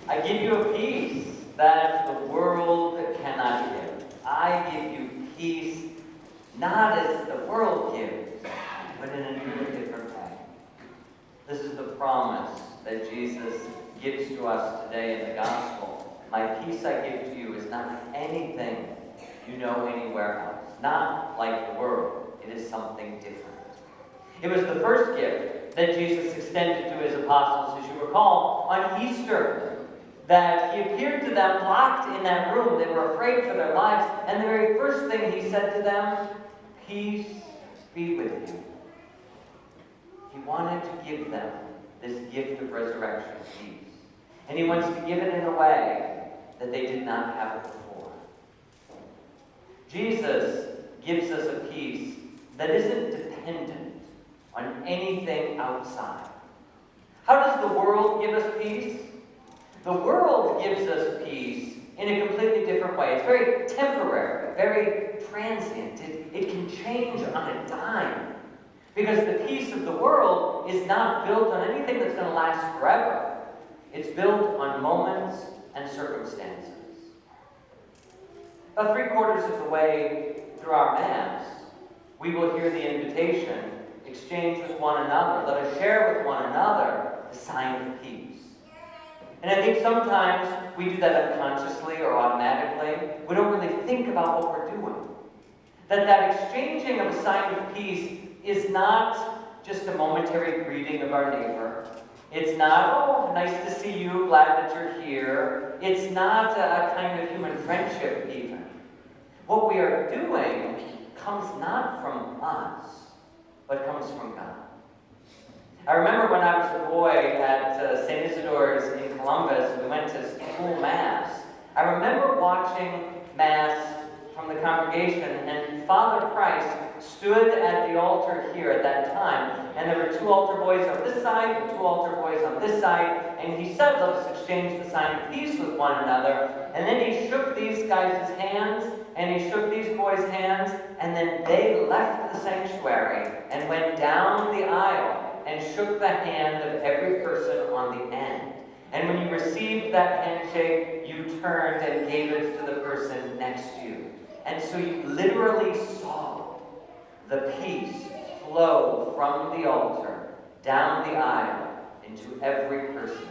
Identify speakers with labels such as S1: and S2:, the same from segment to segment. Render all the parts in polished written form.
S1: I give you a peace that the world cannot give. I give you peace not as the world gives, but in a new and different way. This is the promise that Jesus gives to us today in the gospel. My peace I give to you is not anything you know anywhere else. Not like the world. It is something different. It was the first gift that Jesus extended to his apostles, as you recall, on Easter. That he appeared to them locked in that room. They were afraid for their lives. And the very first thing he said to them, peace be with you. He wanted to give them this gift of resurrection peace. And he wants to give it in a way that they did not have it before. Jesus gives us a peace that isn't dependent on anything outside. How does the world give us peace? The world gives us peace in a completely different way. It's very temporary, very transient. It can change on a dime. Because the peace of the world is not built on anything that's going to last forever. It's built on moments and circumstances. About 3/4 of the way through our Mass, we will hear the invitation, exchange with one another. Let us share with one another the sign of peace. And I think sometimes we do that unconsciously or automatically. We don't really think about what we're doing. That exchanging of a sign of peace is not just a momentary greeting of our neighbor. It's not, oh, nice to see you, glad that you're here. It's not a kind of human friendship even. What we are doing comes not from us, but comes from God. I remember when I was a boy at St. Isidore's in Columbus, we went to school Mass. I remember watching Mass from the congregation, and Father Price stood at the altar here at that time, and there were 2 altar boys on this side and 2 altar boys on this side, and he said, let us exchange the sign of peace with one another. And then he shook these guys' hands, and he shook these boys' hands, and then they left the sanctuary and went down the aisle and shook the hand of every person on the end. And when you received that handshake, you turned and gave it to the person next to you. And so you literally saw the peace flow from the altar down the aisle into every person.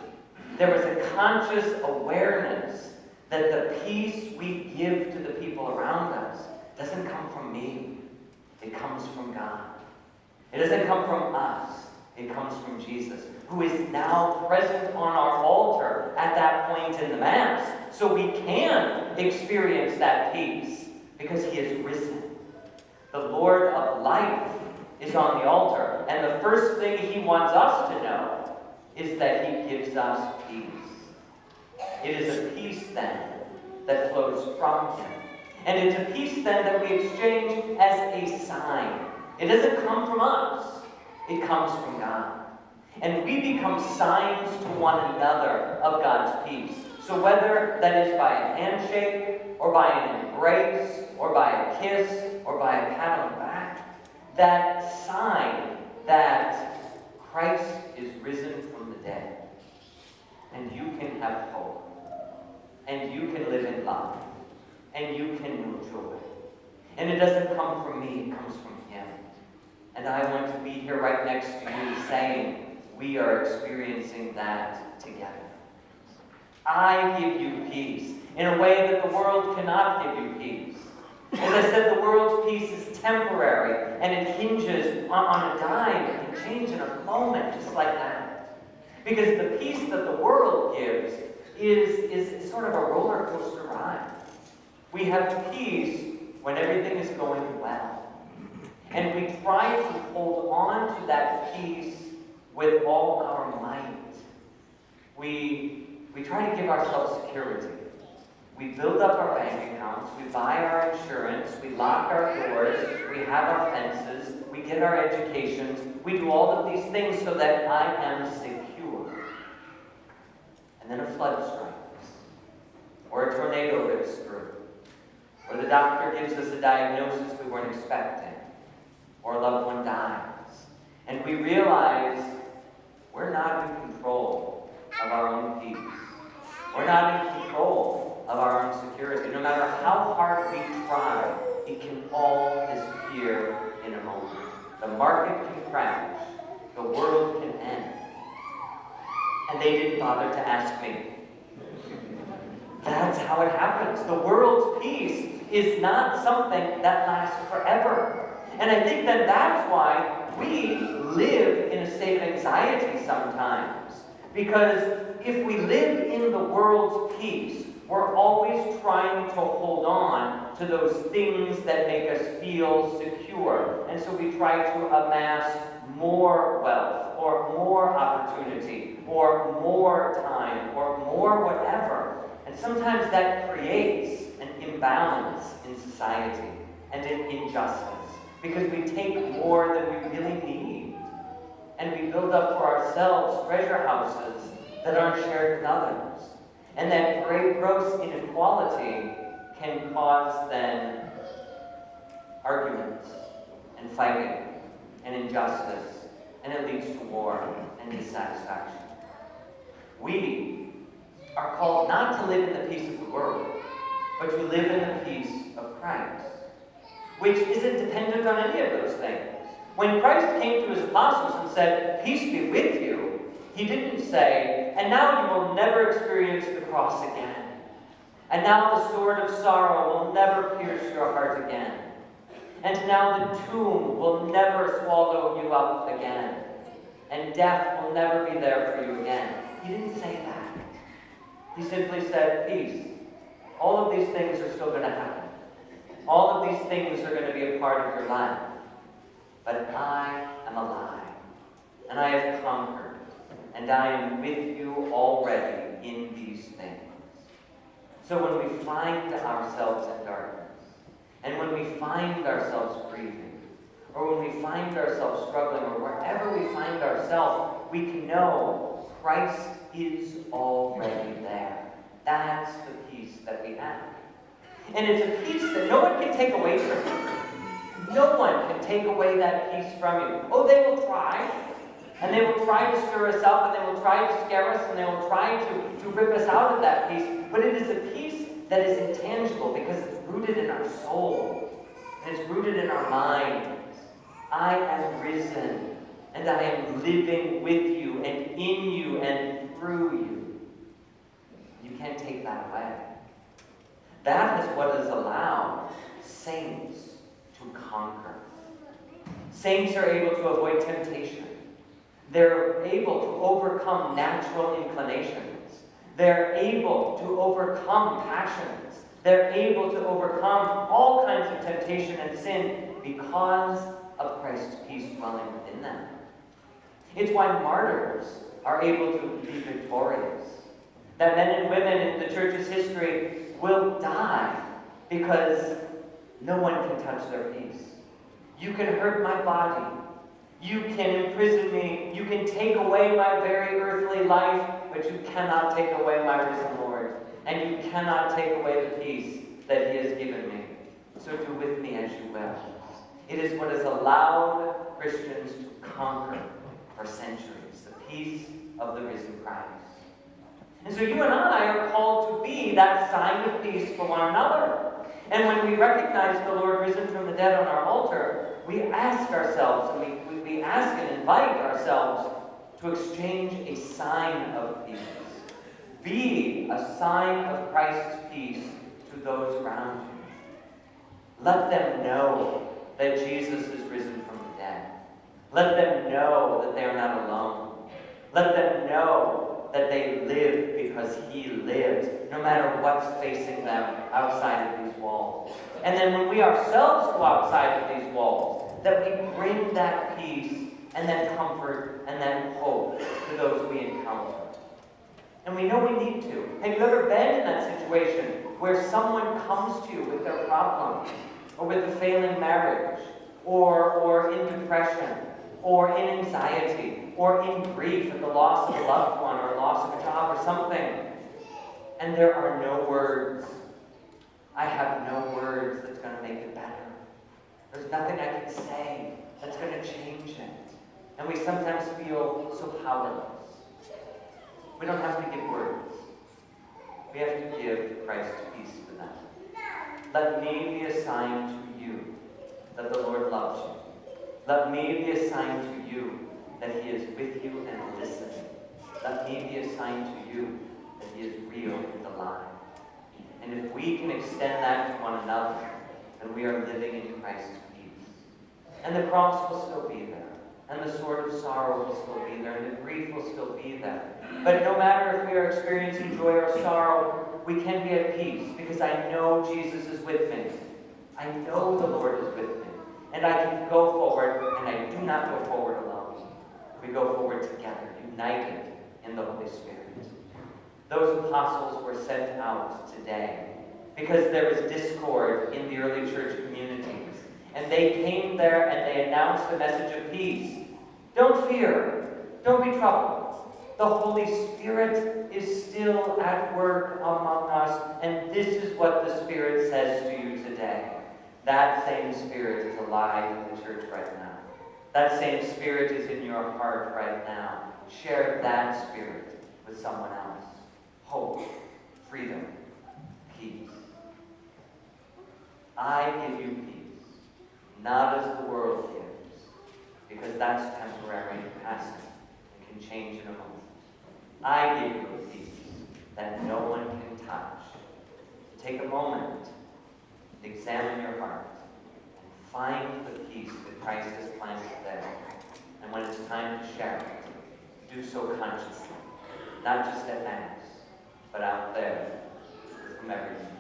S1: There was a conscious awareness that the peace we give to the people around us doesn't come from me. It comes from God. It doesn't come from us. It comes from Jesus, who is now present on our altar at that point in the Mass. So we can experience that peace because he is risen. The Lord of life is on the altar. And the first thing he wants us to know is that he gives us peace. It is a peace then that flows from him. And it's a peace then that we exchange as a sign. It doesn't come from us. It comes from God. And we become signs to one another of God's peace. So whether that is by a handshake, or by an embrace, or by a kiss, or by a pat on the back, that sign that Christ is risen from the dead. And you can have hope. And you can live in love. And you can know joy. And it doesn't come from me, it comes from him. And I want to be here right next to you saying we are experiencing that together. I give you peace in a way that the world cannot give you peace. As I said, the world's peace is temporary and it hinges on a dime. It can change in a moment just like that. Because the peace that the world gives is sort of a roller coaster ride. We have peace when everything is going well. And we try to hold on to that peace with all our might. We try to give ourselves security. We build up our bank accounts, we buy our insurance, we lock our doors, we have our fences, we get our educations, we do all of these things so that I am secure. And then a flood strikes, or a tornado rips through, or the doctor gives us a diagnosis we weren't expecting, or a loved one dies. And we realize the market can crash, the world can end. And they didn't bother to ask me. That's how it happens. The world's peace is not something that lasts forever. And I think that that's why we live in a state of anxiety sometimes. Because if we live in the world's peace, we're always trying to hold on to those things that make us feel secure. And so we try to amass more wealth, or more opportunity, or more time, or more whatever. And sometimes that creates an imbalance in society and an injustice, because we take more than we really need. And we build up for ourselves treasure houses that aren't shared with others. And that great gross inequality can cause then arguments and fighting and injustice, and it leads to war and dissatisfaction. We are called not to live in the peace of the world, but to live in the peace of Christ, which isn't dependent on any of those things. When Christ came to his apostles and said, "Peace be with you," he didn't say, "And now you will never experience the cross again. And now the sword of sorrow will never pierce your heart again. And now the tomb will never swallow you up again. And death will never be there for you again." He didn't say that. He simply said, "Peace. All of these things are still going to happen. All of these things are going to be a part of your life. But I am alive. And I have conquered. And I am with you already in these things." So when we find ourselves in darkness, and when we find ourselves grieving, or when we find ourselves struggling, or wherever we find ourselves, we can know Christ is already there. That's the peace that we have. And it's a peace that no one can take away from you. No one can take away that peace from you. Oh, they will try. And they will try to stir us up, and they will try to scare us, and they will try to rip us out of that peace. But it is a peace that is intangible, because it's rooted in our soul. And it's rooted in our minds. I am risen, and I am living with you, and in you, and through you. You can't take that away. That is what has allowed saints to conquer. Saints are able to avoid temptation. They're able to overcome natural inclinations. They're able to overcome passions. They're able to overcome all kinds of temptation and sin because of Christ's peace dwelling within them. It's why martyrs are able to be victorious. That men and women in the church's history will die because no one can touch their peace. You can hurt my body. You can imprison me. You can take away my very earthly life, but you cannot take away my risen Lord. And you cannot take away the peace that he has given me. So do with me as you will. It is what has allowed Christians to conquer for centuries, the peace of the risen Christ. And so you and I are called to be that sign of peace for one another. And when we recognize the Lord risen from the dead on our altar, we ask ourselves, and we ask and invite ourselves to exchange a sign of peace. Be a sign of Christ's peace to those around you. Let them know that Jesus is risen from the dead. Let them know that they are not alone. Let them know that they live because he lives, no matter what's facing them outside of these walls. And then when we ourselves go outside of these walls, that we bring that peace and that comfort and that hope to those we encounter. And we know we need to. Have you ever been in that situation where someone comes to you with their problems, or with a failing marriage, or in depression, or in anxiety, or in grief at the loss of a loved one, or loss of a job, or something, and there are no words? I have no words that's going to make it better. There's nothing I can say that's going to change it. And we sometimes feel so powerless. We don't have to give words. We have to give Christ's peace to them. Let me be a sign to you that the Lord loves you. Let me be a sign to you that he is with you and listening. Let me be a sign to you that he is real and alive. And if we can extend that to one another, then we are living in Christ's peace. And the cross will still be there. And the sword of sorrow will still be there. And the grief will still be there. But no matter if we are experiencing joy or sorrow, we can be at peace because I know Jesus is with me. I know the Lord is with me. And I can go forward, and I do not go forward alone. We go forward together, united in the Holy Spirit. Those apostles were sent out today because there was discord in the early church communities. And they came there and they announced the message of peace. Don't fear. Don't be troubled. The Holy Spirit is still at work among us, and this is what the Spirit says to you today. That same Spirit is alive in the church right now. That same Spirit is in your heart right now. Share that Spirit with someone else. Hope, freedom, peace. I give you peace, not as the world gives, because that's temporary and passing and can change in a moment. I give you a peace that no one can touch. Take a moment, examine your heart, and find the peace that Christ has planted there. And when it's time to share it, do so consciously, not just at Mass, but out there with whomever you meet.